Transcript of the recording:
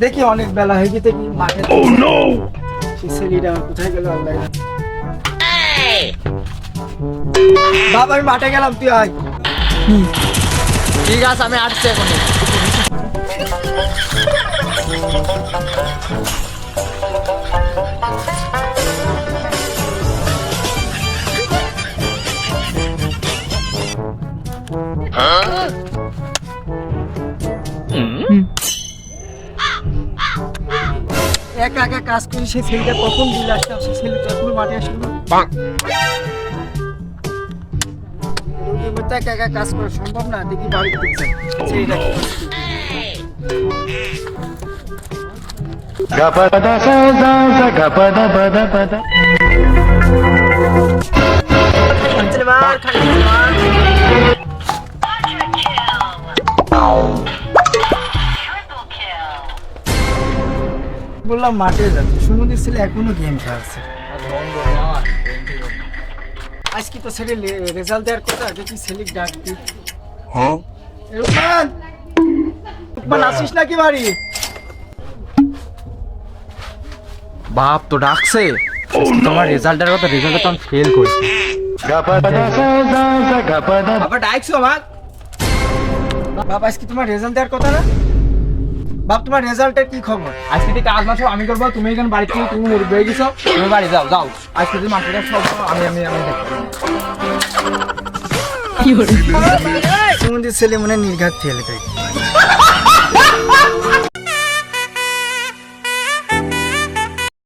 দেখি অনেক বেলা হয়ে গেছে কি মাঠে ছেলেটা কোথায় গেল আল্লাহ বাবা আমি মাঠে গেলাম তুই আয় ঠিক আছে আমি আসছি এখন একা একা কাজ করি সেই ছেলেটা কখন দিল আসলাম সেই ছেলেটা এখন মাঠে আসলো একা একা কাজ করা সম্ভব না দেখি বাড়িতে দিচ্ছে ছেলেটা Gapada sa za za gapada bada bada. বললাম মাঠে যাচ্ছে সুমন্দির ছেলে এখনো গেম খেলছে আজকে তো ছেলে রেজাল্ট দেওয়ার কথা দেখি ছেলে ডাক দি হ্যাঁ রুকমান রুকমান আসিস নাকি বাড়ি বাপ তো ডাকছে তোমার রেজাল্টের কথা রেজাল্টে তো আমি ফেল করছি Gapada sa za za gapada. বাবা ডাকছো আমার বাবা আজকে তোমার রেজাল্ট দেওয়ার কথা না বাপ তোমার রেজাল্টের কি খবর আজকে থেকে কাজ মাসও আমি করবো তুমি এখানে বাড়ি থেকে তুমি মুরগ হয়ে গেছো তুমি বাড়ি যাও যাও আজকে তুমি মাঠে সব আমি দেখবো সুমন্দির ছেলে মনে নির্ঘাত ফেল করে